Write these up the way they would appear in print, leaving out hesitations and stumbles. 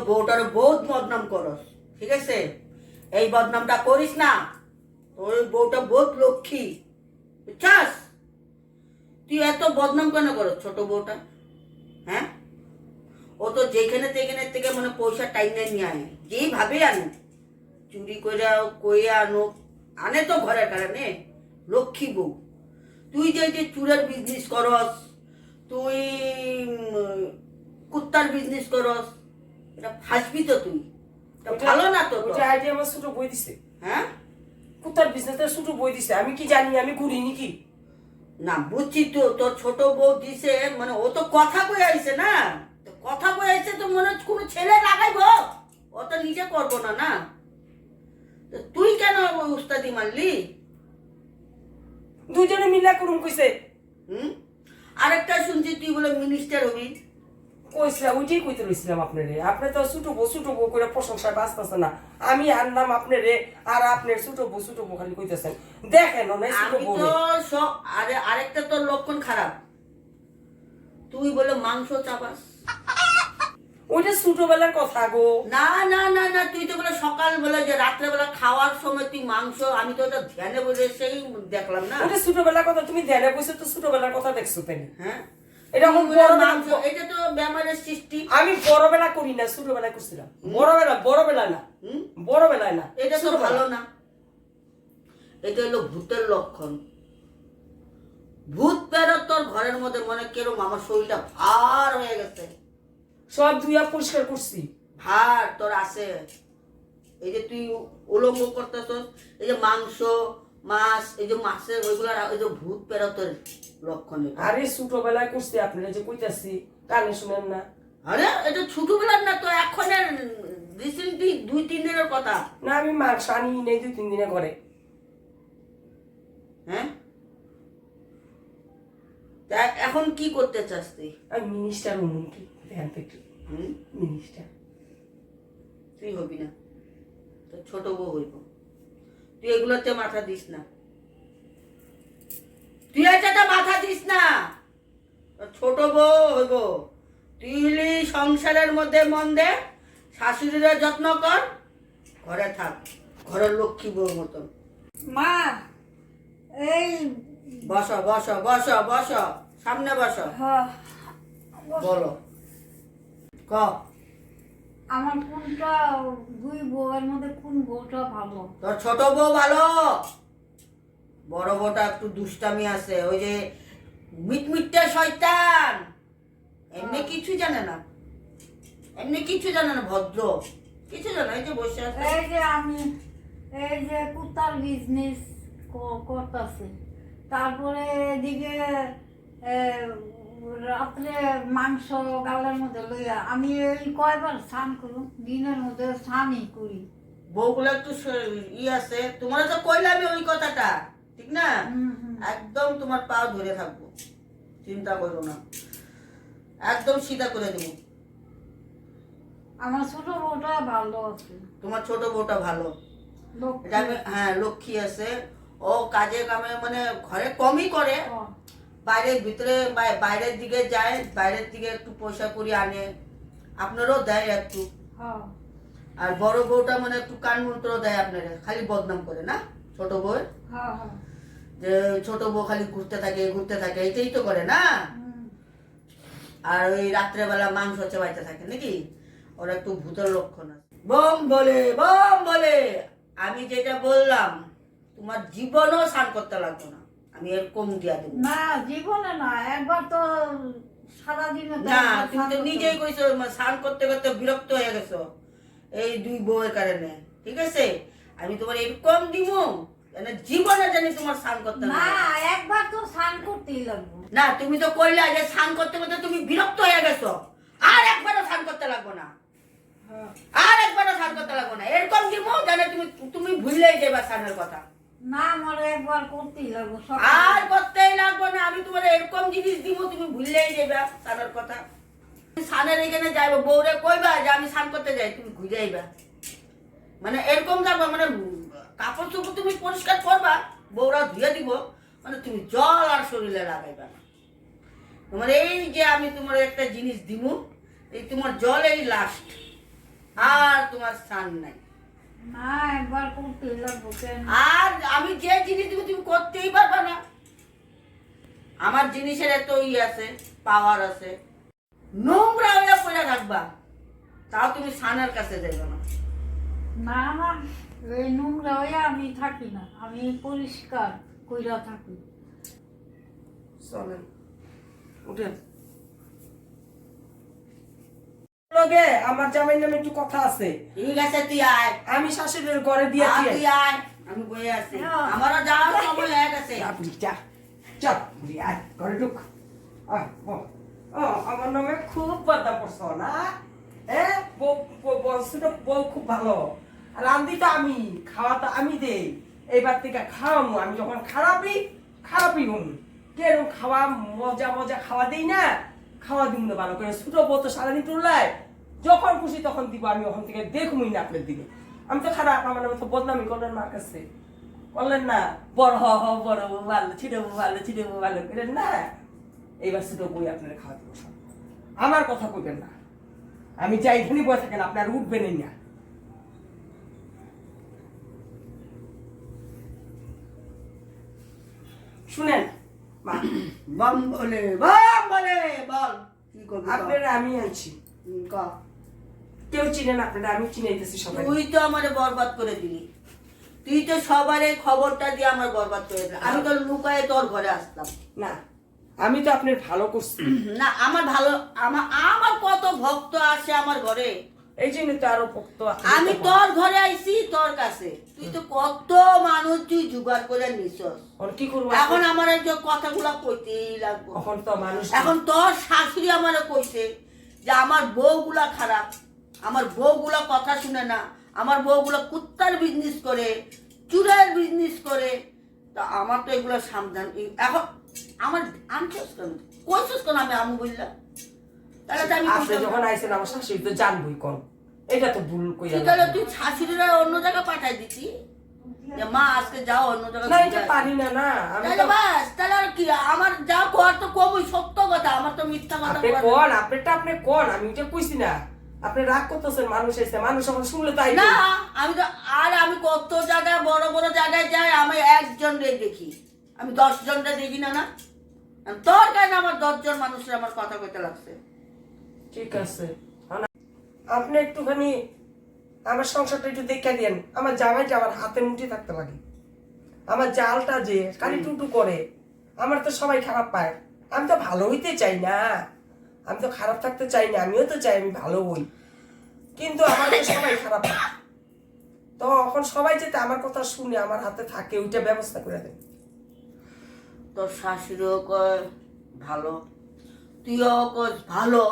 বউটার বহুত বদনাম করস, ঠিক আছে? এই বদনামটা করিস না। তোর বউটা বহুত লক্ষ্মী, বুঝছাস? তুই এত বদনাম কেন করস ছোট বউটা? হ্যাঁ, ও তো যেখানে তেখানে থেকে মানে পয়সা টাইনে নিয়ে আনে, যেইভাবে আনে, চুরি করে কইয়া আনে তো ঘরের কারণে। লক্ষ্মী বউ। তুই যে যে চুরের বিজনেস করস, তুই কুত্তার বিজনেস করস, এটা ফাঁসবি তো তুই। ভালো না তো। আইডিয়া আমার ছোট বই দিছে। হ্যাঁ, কুত্তার বিজনেসের ছোট বই দিছে, আমি কি জানি? আমি করি নাকি? না বুঝছি তো, তোর ছোট বউ দিছে মানে ও তো কথা কয়ে আইছে না। তো কথা কয়ে আইছে তো মনে হচ্ছে কোনো ছেলে লাগাইব, ও তো নিজে করবো না। না তো তুই কেন উস্তাদি মারলি? দুজনে মিলা করুন কইছে। আরেকটা শুনছি তুই বলে মিনিস্টার হবি। কইছিলাম, ওইটাই কইতে রইছিলাম আপনারে। আপনি তো ছোট বউ করে প্রশংসায় বাঁচতেছে না। আমি আনলাম আপনারে, আর আপনার ছোট বউ খালি কইতেছেন। দেখেন না ছোট আমি বউ। তো সব আরেকটা তোর লক্ষণ খারাপ, তুই বলে মাংস চাপাস। ওইটা ছোটবেলার কথা গো। না না না না, তুই তো বলে সকালবেলা যে রাত্রেবেলা খাওয়ার সময় তুই মাংস, আমি তো ওটা ধ্যানে বলে সেই দেখলাম না। ওইটা ছোটবেলার কথা, তুমি ধ্যানে বসে তো ছোটবেলার কথা দেখছো তাই? হ্যাঁ, এটা এখন বড়বেলা। এটা তো ব্যামারের সৃষ্টি। আমি বড়বেলা করি না, ছোটবেলা করছিলাম। বড়বেলা না, বড়বেলায় না। এটা তো ভালো না। এটা হলো ভূতের লক্ষণ। ভূত বেরোত তোর ঘরের মধ্যে, মনে কেরম আমার শরীরটা ভার হয়ে গেছে। সব ধুইয়া পরিষ্কার করছি। ভার তোর আছে, এই যে তুই উলঙ্গ করতেছ, এই যে মাংস মাছ, এই যে মাছের ওইগুলো, এই যে ভূত বেরোতের লক্ষণ। আরে ছোটবেলায় করছি, আপনারা যে কইতাছি কানে শুনেন না? আরে এটা ছোটবেলার না তো, এখনের রিসেন্টলি 2-3 দিনের কথা। না, আমি মাংস আনি নেই 2-3 দিনে ঘরে। হ্যাঁ, এখন কি করতে চাস তুই? আমি মিনিস্টার হইনি কি? ধ্যান তো একটু। মিনিস্টার তুই হবি না, তোর ছোট বউ হইব। তুই এগুলোতে মাথা দিস না, তুই এটাতে মাথা দিস না। তোর ছোট বউ হইব। তুই হলি সংসারের মধ্যে মন দে, শাশুড়ির যত্ন কর, ঘরে থাক, ঘরের লক্ষ্মী বউর মতন। মা, এই বসো বসো বসো বসো, সামনে বসো, বলো ক। আমার কোনটা, দুই বউয়ের মধ্যে কোন বউটা ভালো? তোর ছোট বউ ভালো, বড় বউটা একটু দুষ্টামি আছে, ওই যে মিটমিটটা শয়তান, এমনি কিছু জানে না, এমনি কিছু জানে না, ভদ্র কিছু জানে। এই যে বসে আছে, এই যে আমি এই যে কুত্তার বিজনেস করতেছি, তারপরে এদিকে রাত্রে মাংস গালের মধ্যে লইয়া আমি এই কয়বার স্নান করুন, দিনের মধ্যে স্নানই করি। বউগুলো একটু আছে, তোমার তো কইলাম ওই কথাটা, ঠিক না? একদম তোমার পা ধরে থাকবো, চিন্তা করো না, একদম সিধা করে দেবো। আমার ছোট বউটা ভালো আছে। তোমার ছোট বউটা ভালো, হ্যাঁ লক্ষ্মী আছে। ও কাজে কামে মানে ঘরে কমই করে, বাইরের ভিতরে বাইরের দিকে যায়, বাইরের দিকে একটু পয়সা করি আনে, আপনারও দেয় একটু। আর বড় বউটা মানে একটু কান মন্ত্র দেয় আপনারা, খালি বদনাম করে না ছোট বউ, যে ছোট বউ খালি ঘুরতে থাকে, এটাই তো করে না। আর ওই রাত্রেবেলা মাংস চেবাইতে থাকে নাকি, ওরা একটু ভূতের লক্ষণ আছে। বম বলে আমি যেটা বললাম, তোমার জীবনও স্নান করতে লাগতো না, আমি এরকম দিয়া দেবো। না জীবনে না, একবার তো সারাদিনে। না, তুমি তো নিজেই কইছো স্নান করতে করতে বিরক্ত হয়ে গেছো এই দুই বউয়ের কারণে, ঠিক আছে? আমি তোমার এরকম দিব জীবনে জানি তোমার স্নান করতে না, একবার তো স্নান করতেই লাগবে। না, তুমি তো কইলা যে স্নান করতে করতে তুমি বিরক্ত হয়ে গেছো, আর একবারও স্নান করতে লাগবো না, আর একবারও স্নান করতে লাগবো না, এরকম দিব জানে তুমি ভুললেই যাবা স্নানের কথা। না, আমার একবার করতেই লাগবে, আর করতেই লাগবো না, আমি তোমার এরকম জিনিস দিব তুমি ভুললেই যাবা স্নানের কথা। স্নানের এখানে যাইবো, বউরে কইবা যে আমি স্নান করতে যাই, তুমি ঘুরে যাইবা, মানে এরকম যাবো, মানে কাপড় চোপড় তুমি পরিষ্কার করবা, বউরা ধুয়ে দিব, মানে তুমি জল আর শরীরে লাগাইবা না। তোমার এই যে আমি তোমার একটা জিনিস দিব, এই তোমার জল এই লাস্ট, আর তোমার স্থান নাই। না একবার করতে লাগবো কেন? আর আমি যে জিনিস দিব তুমি করতেই পারবে না। আমার জিনিসের এত আছে, পাওয়ার আছে। নোংরা হয়ে পড়ে থাকবা, তাও তুমি সানের কাছে যাইবে না। না না, এই নোংরা হয়ে আমি থাকি না, আমি পরিষ্কার কইরা থাকি। চলেন উঠেন। লগে আমার জামাই নামে একটু কথা আছে। ঠিক আছে তুই আয়, আমি শাশুড়ির ঘরে দিয়েছি। তুই আয়, আমি বয়ে আছি। আমারও যাওয়ার সময় হয়ে গেছে। আপনি চা চল আয় ঘরে ঢুক। ও আমার নামে খুব বদনাম করছো না? হ্যাঁ, বউ খুব ভালো। রান্ধি তো আমি, খাওয়া তো আমি দেই। এইবার থেকে খাওয়াবো আমি, যখন খারাপই হম। কেরম খাওয়া মজা মজা খাওয়া দেই না, খাওয়া দিব না ভালো করে। ছোট বউ তো সারাদিন টুল্লায়, যখন খুশি তখন দিব। আমি ওখান থেকে দেখবই না আপনার দিকে। আমি তো খারাপ, আমার নামে তো বদনামি করলেন মার কাছে, বললেন না বড় বড় বউ ভালো, ছোট বউ ভালো, ছোট বউ ভালো করেন না। এইবার ছোট বই আপনারা খাওয়া দেবো সব। আমার কথা কইবেন না, আমি চাই এখানে বয়ে থাকেন, আপনার উঠবেন না। শুনেন মা, বল বল কি করবি? আপনারা আমি আনছি, ক। কেউ চিনেন আপনারা, আমি চিনাইতেছি সবাই। তুই তো আমারে বরবাদ করে দিলি। তুই তো সবারে খবরটা দিয়ে আমার বরবাদ করে দিলি। আমি তো লুকায়ে তোর ঘরে আসতাম না, আমি তো আপনার ভালো করছি না। আমার ভালো, আমার কত ভক্ত আসে আমার ঘরে। এই জন্য তো আরো ভক্ত। আমি তোর ঘরে আইছি তোর কাছে, তুই তো কত মানুষ তুই জোগাড় করে নিছস। কি করবো এখন আমার এই যে কথাগুলা কইতেই লাগবো। এখন তো মানুষ, এখন তোর শাশুড়ি আমারে কইছে যে আমার বউগুলা খারাপ, আমার বউগুলা কথা শুনে না, আমার বউগুলা কুত্তার বিজনেস করে, চুরের বিজনেস করে। তা আমার তো এগুলো সাবধান। এখন আমার আনছস কেন, কইছস কেন আমি আমু বললাম? তাহলে তো আমি আপনি যখন আইছেন আমার শাশুড়ি তো জানবই কোন, এটা তো ভুল কইরা তুই তাহলে তুই শাশুড়িরা অন্য জায়গায় পাঠাই দিতি যে মা আজকে যাও অন্য না, জায়গায়। এটা পারি না। না আমি তাহলে তো, বাস, তাহলে আর কি, আমার যা কর তো কমই, সত্য কথা। আমার তো মিথ্যা কথা আপনি বলার কোন, আপনারটা আপনি কোন, আমি ওইটা কইছি না। আপনি রাগ করতেছেন, মানুষ এসে, মানুষ এখন শুনলে তাই না। আমি তো, আর আমি কত জায়গায় বড় বড় জায়গায় যাই, আমি একজন রে দেখি, আমি 10 জনরে দেখি না। না তোর কারণে আমার 10 জন মানুষের আমার কথা কইতে লাগছে। ঠিক আছে, আপনি একটুখানি আমার সংসারটা একটু দেখে দেন। আমার জামাইটা আমার হাতে মুঠি থাকতে লাগে। আমার জালটা যে খালি টুটু করে, আমার তো সবাই খারাপ পায়। আমি তো ভালো হইতে চাই না, আমি তো খারাপ থাকতে চাই না। আমিও তো চাই আমি ভালো হই, কিন্তু আমার তো সবাই খারাপ পায়। তো এখন সবাই যাতে আমার কথা শুনে আমার হাতে থাকে, ওইটা ব্যবস্থা করে দেন। তোর শাশুড়িও কয় ভালো, তুইও কয় ভালো।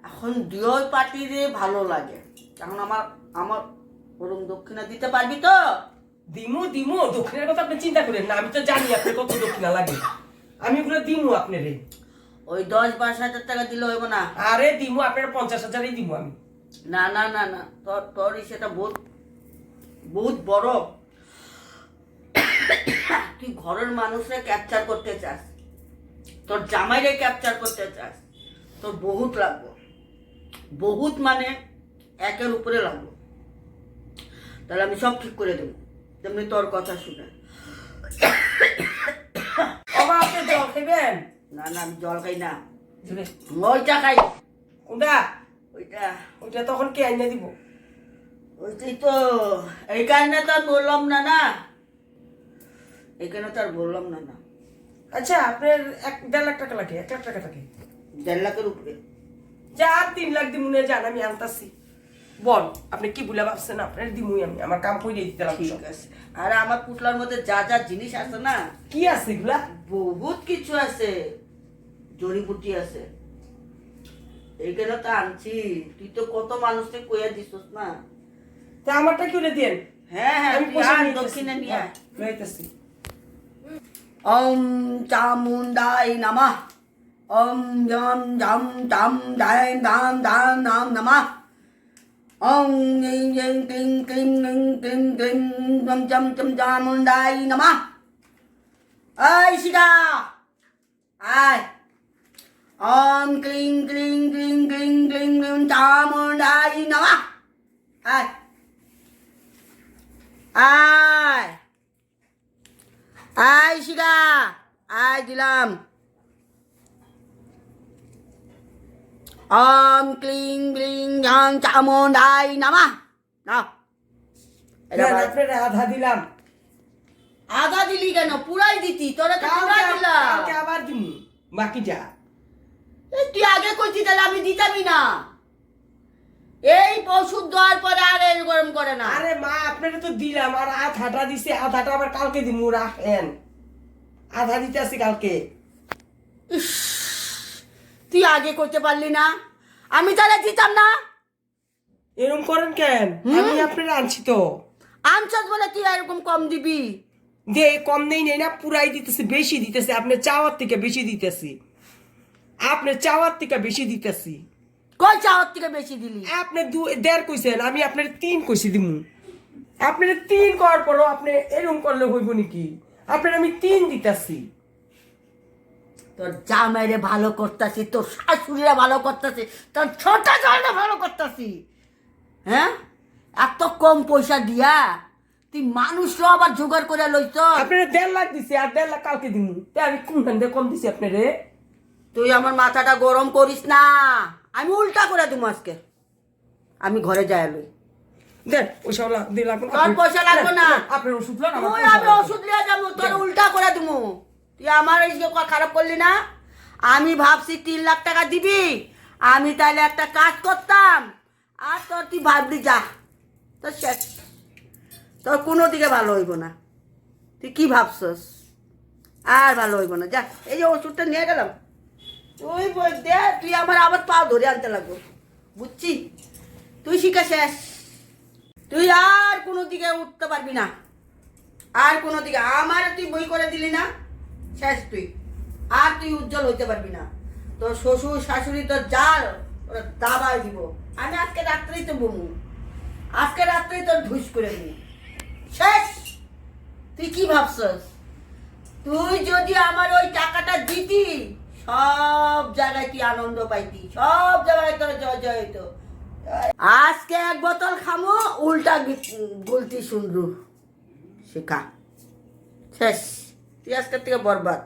এখন দুই পার্টিরে ভালো লাগে। এখন আমার ওরকম দক্ষিণা দিতে পারবি তো? দিমু দিমু, দক্ষিণের কথা আপনি চিন্তা করেন না। আমি তো জানি আপনার কত দক্ষিণা লাগে, আমি ওগুলো দিমু আপনারে। ওই 10-12 হাজার টাকা দিলে হইব না? আরে দিমু, আপনার 50,000ই দিমু আমি। না না না না, তোর সেটা বহুত বহুত বড়। তুই ঘরের মানুষরে ক্যাপচার করতে চাস, তোর জামাইরে ক্যাপচার করতে চাস, তোর বহুত লাগবো, বহুত মানে 1-এর উপরে লাগবো। তাহলে আমি সব ঠিক করে দেবো, তেমনি তোর কথা শুনে। বাবা, আপনি জল খাইবেন? না না, আমি জল খাই না, জুড়ে ওইটা খাই। কোনটা? ওইটা ওইটা তখন কে আইনা দিব? ওইটাই তো, এই কারণে তো আর বললাম না। না এখানে তো আর বললাম না। আচ্ছা, আপনার 1.5 লাখ টাকা লাগে? 1 লাখ টাকা থাকে? 1.5 লাখের উপরে। যা 3 লাখ দিমু না, জান আমি আনতাছি। বল, আপনি কি বলে ভাবছেন? আপনার দিমুই আমি, আমার কাম কইরে দিতে লাগবে। ঠিক আছে। আর আমার পুটলার মধ্যে যা যা জিনিস আছে না, কি আছে এগুলা? বহুত কিছু আছে, জড়িবুটি আছে। এইখানে তো আনছি, তুই তো কত মানুষকে কইয়া দিছস না। তা আমারটা কি বলে দেন? হ্যাঁ হ্যাঁ, আমি তুই পয়সা আন, নিয়ে দক্ষিণে নিয়ে আয়। লইতেছি। ওম চামুন্ডাই নমঃ, ওম যম যম তম দাই দাম দাম নাম নমঃ, ওম ইং ইং কিং কিং ইং কিং কিং যম যম যম চামুন্ডাই নমঃ। এই সীতা আয়, ওম ক্লিং ক্লিং ক্লিং ক্লিং ক্লিং ক্লিং চামুণ্ডাই নমঃ। আয় আয় আয় শিখা, আয় দিলাম। ওম ক্লিং ক্লিং ঝং চামুণ্ডাই নমঃ। নাও এটা দেন, আবার- আপনারা আধা দিলাম। আধা দিলি কেন? পুরাই দিতি, তোরা তো পুরাই কালকে দিলাম। কালকে আবার দিমু বাকিটা। এই তুই আগে কইছি তাহলে আমি দিতামই না। এই ওষুধ দেওয়ার পরে আর এই গরম করে না। আরে মা আপনারা তো দিলাম, আর আধাটা দিছে, আধাটা আবার কালকে দিমু, রাখেন। আধা দিতে আসি কালকে। ইস, তুই আগে করতে পারলি না, আমি তাহলে দিতাম না। এরকম করেন কেন? আমি আপনারা আনছি তো। আনছস বলে তুই এরকম কম দিবি? যে কম নেই নেই না, পুরাই দিতেছি, বেশি দিতেছি। আপনি চাওয়ার থেকে বেশি দিতেছি, আপনি চাওয়ার থেকে বেশি দিতেছি। কই চাওয়ার থেকে বেশি দিলি? আপনি 1.5 কইছেন, আমি আপনার 3 কইছি দিমু। আপনার 3 করার পরও আপনি এরকম করলে হইব নাকি? আপনার আমি 3 দিতেছি। তোর জামাইরে ভালো করতাছি, তোর শাশুড়িরা ভালো করতাছি, তোর ছোট জামাইরা ভালো করতাছি। হ্যাঁ, এত কম পয়সা দিয়া তুই মানুষরা আবার জোগাড় করে লইছ। আপনার 1.5 লাখ দিছি, আর 1.5 লাখ কালকে দিমু। তাই আমি কোনখান দিয়ে কম দিছি আপনারে? তুই আমার মাথাটা গরম করিস না, আমি উল্টা করে দেবো আজকে। আমি ঘরে যাই লই। দেন পয়সা দিলাম। তোর পয়সা লাগবে না। আপনার ওষুধ লন, আমার তুই পয়সা আমি লাগবে। ওষুধ নিয়ে যাবো, তোর উল্টা করে দেবো। তুই আমার এই যে খারাপ করলি না। আমি ভাবছি 3 লাখ টাকা দিবি, আমি তাহলে একটা কাজ করতাম। আর তোর তুই ভাবলি যা, তোর শেষ, তোর কোনো দিকে ভালো হইব না। তুই কি ভাবছস? আর ভালো হইব না। যা, এই যে ওষুধটা নিয়ে গেলাম, তুই বই দে, তুই আমার আবার পাও ধরে আনতে লাগবো, বুঝছি? তুই শিখা শেষ, তুই আর কোনো দিকে উঠতে পারবি না। আর কোনো দিকে আমার তুই বই করে দিলি না, শেষ তুই। আর তুই উজ্জ্বল হইতে পারবি না। তোর শ্বশুর শাশুড়ি তোর জাল, ওরা দাবাই দিব। আমি আজকে রাত্রেই তো বমু, আজকে রাত্রেই তোর ধুস করে দিব, শেষ। তুই কি ভাবছস? তুই যদি আমার ওই টাকাটা দিতি, সব জায়গায় তুই আনন্দ পাইতি, সব জায়গায় তোর জয় জয় হইতো। আজকে 1 বোতল খামো, উল্টা গুলতি শুনরু শেখা, শেষ। তুই আজকের থেকে বরবাদ।